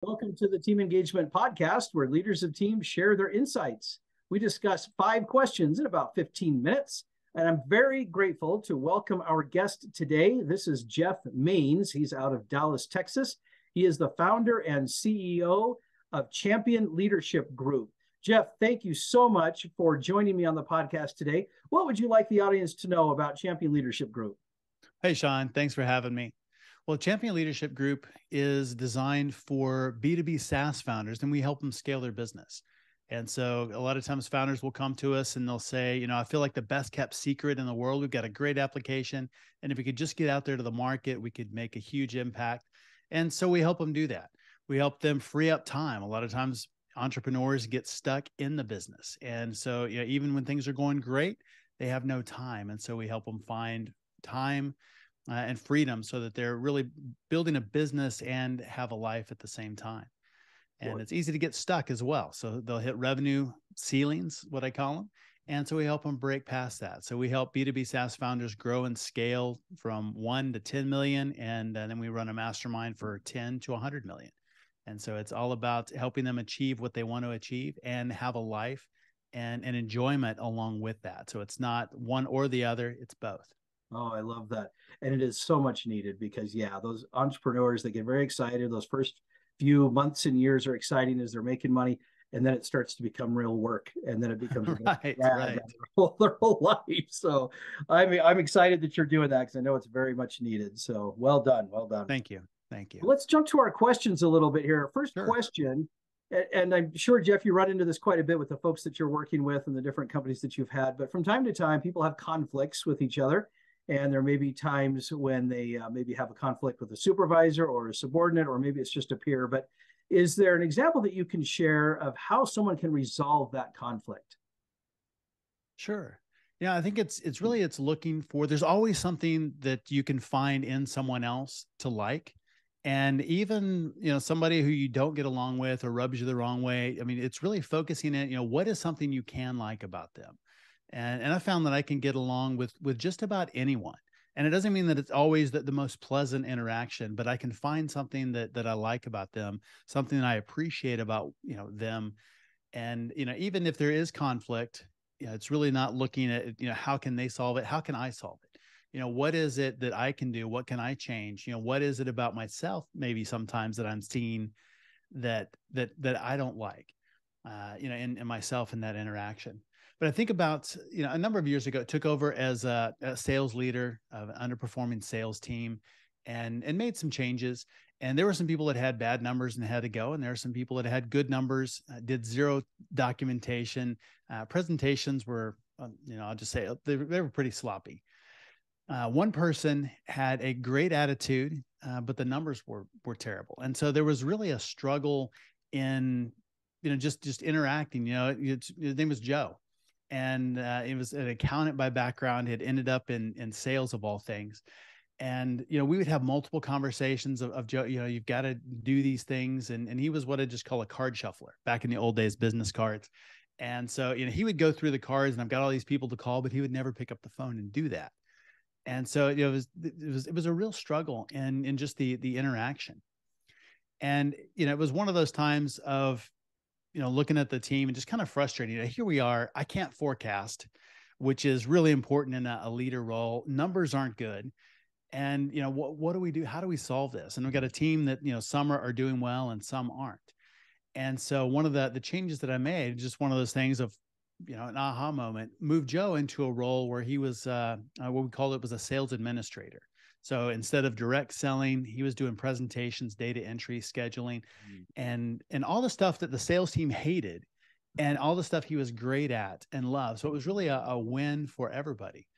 Welcome to the Team Engagement Podcast, where leaders of teams share their insights. We discuss 5 questions in about 15 minutes, and I'm very grateful to welcome our guest today. This is Jeff Maines. He's out of Dallas, Texas. He is the founder and CEO of Champion Leadership Group. Jeff, thank you so much for joining me on the podcast today. What would you like the audience to know about Champion Leadership Group? Hey, Sean, thanks for having me. Well, Champion Leadership Group is designed for B2B SaaS founders, and we help them scale their business. And so a lot of times founders will come to us and they'll say, I feel like the best kept secret in the world. We've got a great application. And if we could just get out there to the market, we could make a huge impact. And so we help them do that. We help them free up time. A lot of times entrepreneurs get stuck in the business. And so, even when things are going great, they have no time. And so we help them find time and freedom so that they're really building a business and have a life at the same time. And it's easy to get stuck as well. So they'll hit revenue ceilings, what I call them. And so we help them break past that. So we help B2B SaaS founders grow and scale from 1 to 10 million. And then we run a mastermind for 10 to 100 million. And so it's all about helping them achieve what they want to achieve and have a life and enjoyment along with that. So it's not one or the other, it's both. Oh, I love that. And it is so much needed because, those entrepreneurs, they get very excited. Those first few months and years are exciting as they're making money. And then it starts to become real work. And then it becomes right. their whole life. So I'm excited that you're doing that because I know it's very much needed. So well done. Well done. Thank you. Thank you. Let's jump to our questions a little bit here. First question, and I'm sure, Jeff, you run into this quite a bit with the folks that you're working with and the different companies that you've had. But from time to time, people have conflicts with each other. And there may be times when they maybe have a conflict with a supervisor or a subordinate, or maybe it's just a peer. But is there an example that you can share of how someone can resolve that conflict? Sure. Yeah, I think it's really looking for, there's always something that you can find in someone else to like. And even, somebody who you don't get along with or rubs you the wrong way. I mean, it's really focusing in, what is something you can like about them? And I found that I can get along with just about anyone. And it doesn't mean that it's always the most pleasant interaction, but I can find something that I like about them, something that I appreciate about, them. And, even if there is conflict, it's really not looking at, how can they solve it? How can I solve it? What is it that I can do? What can I change? What is it about myself? Maybe sometimes that I'm seeing that I don't like, in myself in that interaction. But I think about, a number of years ago, took over as a sales leader of an underperforming sales team and made some changes. And there were some people that had bad numbers and had to go. And there are some people that had good numbers, did zero documentation. Presentations were, I'll just say they were pretty sloppy. One person had a great attitude, but the numbers were terrible. And so there was really a struggle in, just interacting. His name was Joe. And he was an accountant by background, had ended up in sales of all things. And, we would have multiple conversations of Joe, you've got to do these things. And he was what I just call a card shuffler back in the old days, business cards. And so, he would go through the cards and I've got all these people to call, but he would never pick up the phone and do that. And so, it was a real struggle in just the interaction. And, it was one of those times of, looking at the team and just kind of frustrating. Here we are. I can't forecast, which is really important in a leader role. Numbers aren't good. And, what do we do? How do we solve this? And we've got a team that, some are doing well and some aren't. And so one of the changes that I made, just one of those things of, an aha moment, moved Joe into a role where he was what we call it was a sales administrator. So instead of direct selling, he was doing presentations, data entry, scheduling, and all the stuff that the sales team hated, and all the stuff he was great at and loved. So it was really a win for everybody.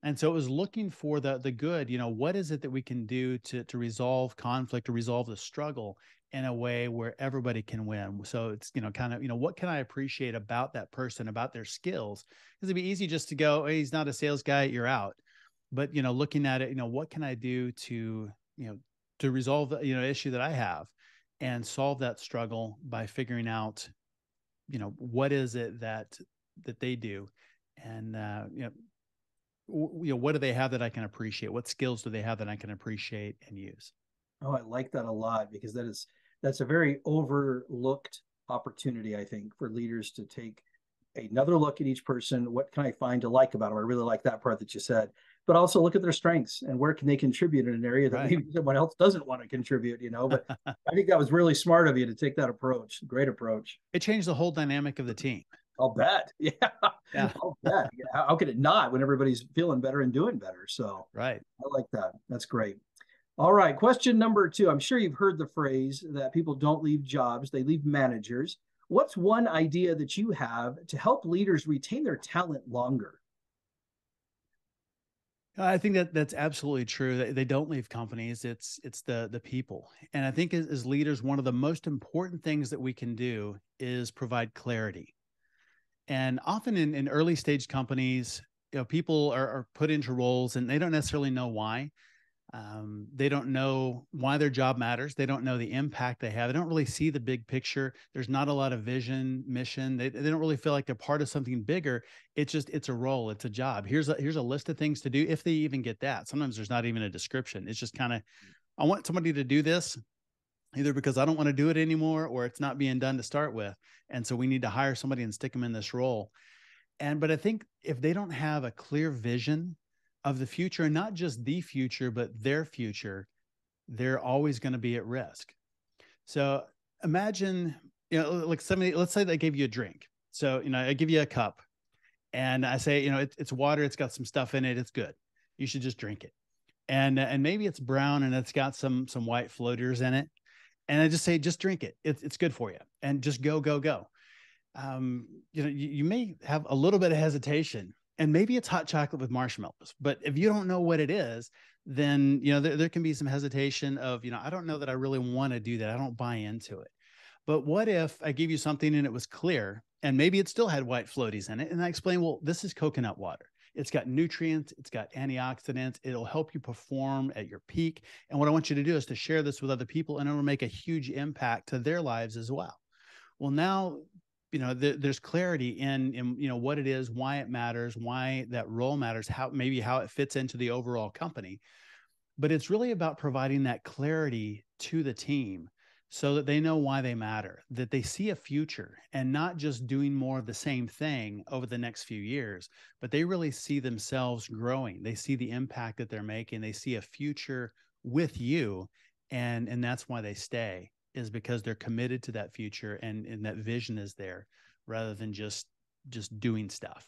And so it was looking for the good. What is it that we can do to resolve conflict, to resolve the struggle in a way where everybody can win? So it's, kind of, what can I appreciate about that person, about their skills? Because it'd be easy just to go, hey, he's not a sales guy, you're out. But, looking at it, what can I do to, to resolve the, issue that I have and solve that struggle by figuring out, what is it that they do? And, what do they have that I can appreciate? What skills do they have that I can appreciate and use? Oh, I like that a lot because that is that's a very overlooked opportunity, I think, for leaders to take another look at each person. What can I find to like about them? I really like that part that you said, but also look at their strengths and where can they contribute in an area that Right. maybe someone else doesn't want to contribute, but I think that was really smart of you to take that approach. Great approach. It changed the whole dynamic of the team. I'll bet. Yeah. Yeah. I'll bet. How could it not when everybody's feeling better and doing better? So Right. I like that. That's great. All right. Question number 2. I'm sure you've heard the phrase that people don't leave jobs, they leave managers. What's one idea that you have to help leaders retain their talent longer? I think that that's absolutely true. They don't leave companies. It's the people. And I think as leaders, one of the most important things that we can do is provide clarity. And often in early stage companies, people are put into roles and they don't necessarily know why. They don't know why their job matters. They don't know the impact they have. They don't really see the big picture. There's not a lot of vision, mission. They don't really feel like they're part of something bigger. It's a role. It's a job. Here's a list of things to do, if they even get that. Sometimes there's not even a description. It's just kind of, I want somebody to do this, either because I don't want to do it anymore or it's not being done to start with. And so we need to hire somebody and stick them in this role. But I think if they don't have a clear vision of the future, and not just the future, but their future, they're always going to be at risk. So imagine, like somebody, let's say they gave you a drink. So, I give you a cup and I say, it's water. It's got some stuff in it. It's good. You should just drink it. And maybe it's brown and it's got some white floaters in it. And I just say, just drink it. It's good for you. And just go, go, go. You may have a little bit of hesitation, and maybe it's hot chocolate with marshmallows, but if you don't know what it is, then, there can be some hesitation of, I don't know that I really want to do that. I don't buy into it. But what if I gave you something and it was clear and maybe it still had white floaties in it? And I explain, well, this is coconut water. It's got nutrients, it's got antioxidants. It'll help you perform at your peak. And what I want you to do is to share this with other people, and it'll make a huge impact to their lives as well. Well, now, there's clarity in what it is, why it matters, why that role matters, how it fits into the overall company. But it's really about providing that clarity to the team so that they know why they matter, that they see a future, and not just doing more of the same thing over the next few years, but they really see themselves growing. They see the impact that they're making. They see a future with you, and that's why they stay, is because they're committed to that future, and that vision is there, rather than just doing stuff.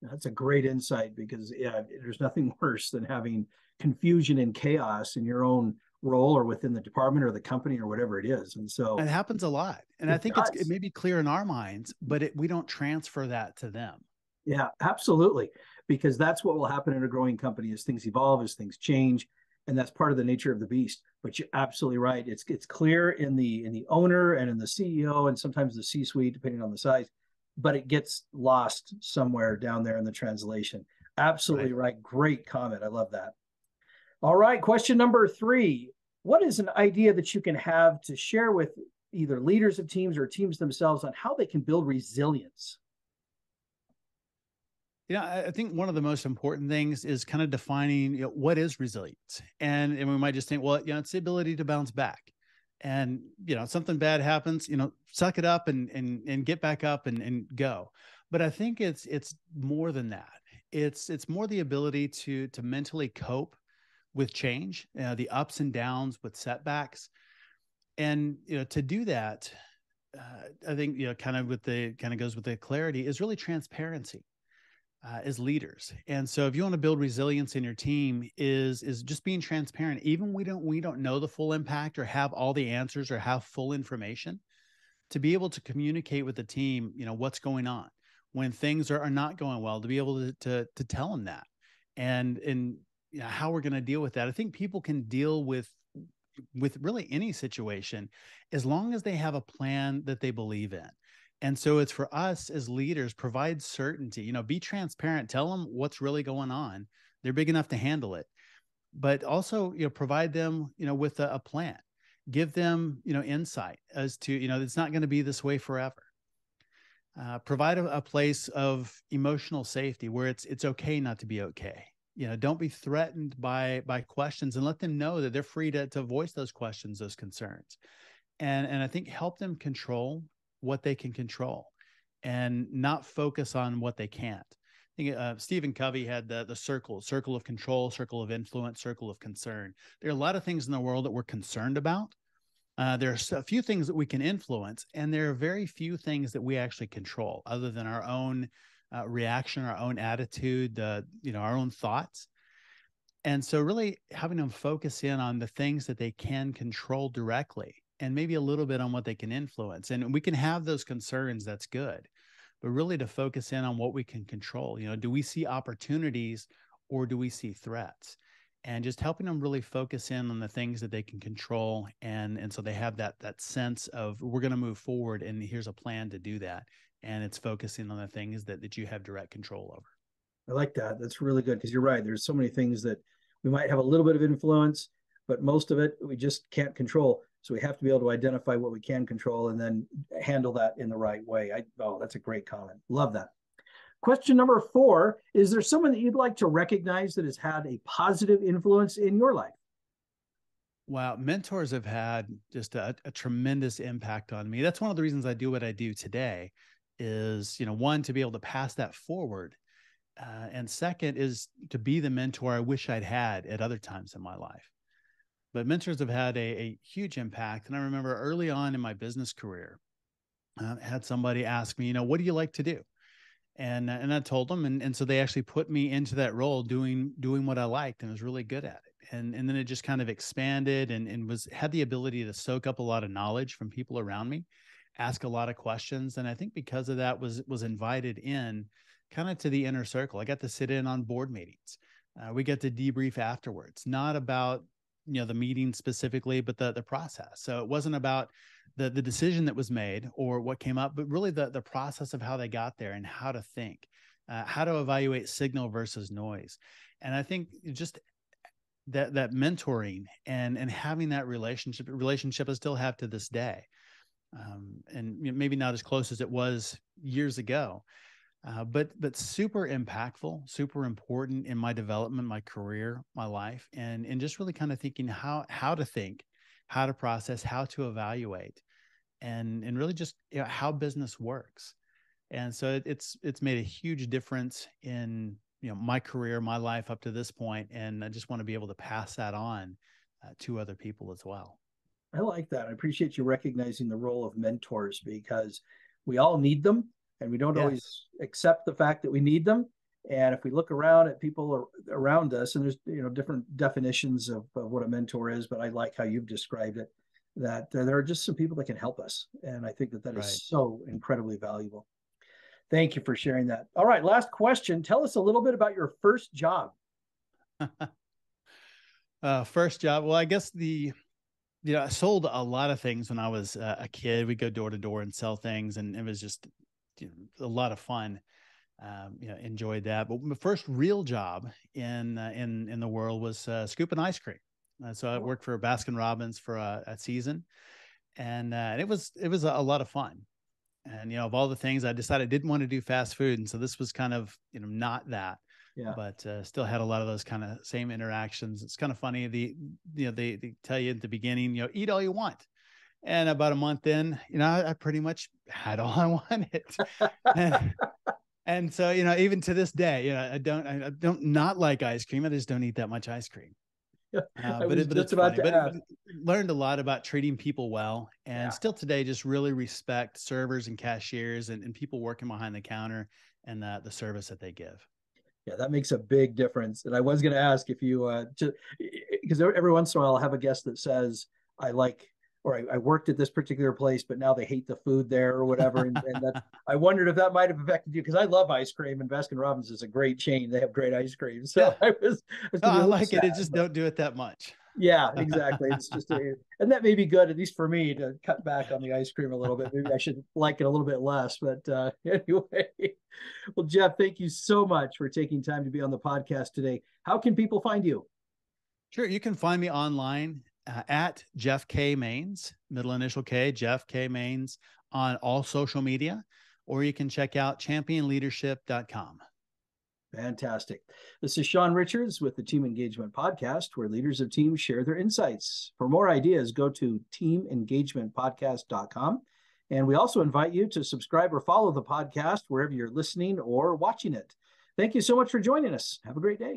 That's a great insight, because there's nothing worse than having confusion and chaos in your own role or within the department or the company or whatever it is. And so it happens a lot. And I think it may be clear in our minds, but we don't transfer that to them. Yeah, absolutely. Because that's what will happen in a growing company as things evolve, as things change. And that's part of the nature of the beast. But you're absolutely right. It's clear in the owner and in the CEO and sometimes the C-suite, depending on the size, but it gets lost somewhere down there in the translation. Absolutely right. Great comment. I love that. All right. Question number 3. What is an idea that you can have to share with either leaders of teams or teams themselves on how they can build resilience? I think one of the most important things is kind of defining, what is resilience. And we might just think, well, it's the ability to bounce back. And, something bad happens, suck it up and get back up and go. But I think it's more than that. It's more the ability to mentally cope with change, the ups and downs with setbacks. And, to do that, I think, kind of goes with the clarity, is really transparency. As leaders. And so if you want to build resilience in your team, is just being transparent. Even we don't know the full impact or have all the answers or have full information, to be able to communicate with the team, what's going on when things are not going well, to be able to tell them that, and how we're going to deal with that. I think people can deal with really any situation as long as they have a plan that they believe in. And so it's for us as leaders, provide certainty, be transparent, tell them what's really going on. They're big enough to handle it, but also, provide them, with a plan, give them, insight as to, it's not going to be this way forever. Provide a place of emotional safety where it's okay not to be okay. Don't be threatened by questions, and let them know that they're free to voice those questions, those concerns. and I think help them control what they can control and not focus on what they can't. I think Stephen Covey had the circle of control, circle of influence, circle of concern. There are a lot of things in the world that we're concerned about. There are a few things that we can influence, and there are very few things that we actually control other than our own reaction, our own attitude, our own thoughts. And so really having them focus in on the things that they can control directly and maybe a little bit on what they can influence. And we can have those concerns, that's good. But really to focus in on what we can control. Do we see opportunities or do we see threats? And just helping them really focus in on the things that they can control. And so they have that sense of we're going to move forward and here's a plan to do that. And it's focusing on the things that you have direct control over. I like that. That's really good because you're right. There's so many things that we might have a little bit of influence, but most of it we just can't control. So we have to be able to identify what we can control and then handle that in the right way. That's a great comment. Love that. Question number 4, is there someone that you'd like to recognize that has had a positive influence in your life? Wow, mentors have had just a tremendous impact on me. That's one of the reasons I do what I do today is, one, to be able to pass that forward. And second is to be the mentor I wish I'd had at other times in my life. But mentors have had a huge impact. And I remember early on in my business career, I had somebody ask me, what do you like to do? And I told them, and so they actually put me into that role doing what I liked and was really good at it. And then it just kind of expanded and had the ability to soak up a lot of knowledge from people around me, ask a lot of questions. And I think because of that was invited in kind of to the inner circle. I got to sit in on board meetings. We get to debrief afterwards, not about, the meeting specifically, but the process. So it wasn't about the decision that was made or what came up, but really the process of how they got there and how to think, how to evaluate signal versus noise. And I think just that mentoring and having that relationship I still have to this day. And maybe not as close as it was years ago, but super impactful, super important in my development, my career, my life, and just really kind of thinking how to think, how to process, how to evaluate, and really just how business works. And so it's made a huge difference in my career, my life up to this point, and I just want to be able to pass that on to other people as well. I like that. I appreciate you recognizing the role of mentors because we all need them. And we don't always accept the fact that we need them. And if we look around at people around us, and there's different definitions of what a mentor is, but I like how you've described it, that there are just some people that can help us. And I think that is so incredibly valuable. Thank you for sharing that. All right, last question. Tell us a little bit about your first job. First job. Well, I guess I sold a lot of things when I was a kid. We'd go door to door and sell things, and it was just a lot of fun. Enjoyed that. But my first real job in the world was scooping ice cream. So I worked for Baskin Robbins for a season, and it was a lot of fun. And of all the things, I decided I didn't want to do fast food, and so this was kind of not that. Yeah. But still had a lot of those kind of same interactions. It's kind of funny. They tell you at the beginning, eat all you want. And about a month in, I pretty much had all I wanted. and so, even to this day, I don't not like ice cream. I just don't eat that much ice cream. But it's funny. But learned a lot about treating people well, and still today, just really respect servers and cashiers and people working behind the counter and the service that they give. Yeah, that makes a big difference. And I was going to ask if you, because every once in a while I'll have a guest that says, I worked at this particular place, but now they hate the food there or whatever. And that, I wondered if that might have affected you because I love ice cream and Baskin Robbins is a great chain. They have great ice cream. So I like it. It just don't do it that much. Yeah, exactly. It's just, and that may be good, at least for me, to cut back on the ice cream a little bit. Maybe I should like it a little bit less. But anyway, well, Jeff, thank you so much for taking time to be on the podcast today. How can people find you? Sure. You can find me online at Jeff K. Mains, middle initial K, Jeff K. Mains on all social media, or you can check out championleadership.com. Fantastic. This is Sean Richards with the Team Engagement Podcast, where leaders of teams share their insights. For more ideas, go to teamengagementpodcast.com. And we also invite you to subscribe or follow the podcast wherever you're listening or watching it. Thank you so much for joining us. Have a great day.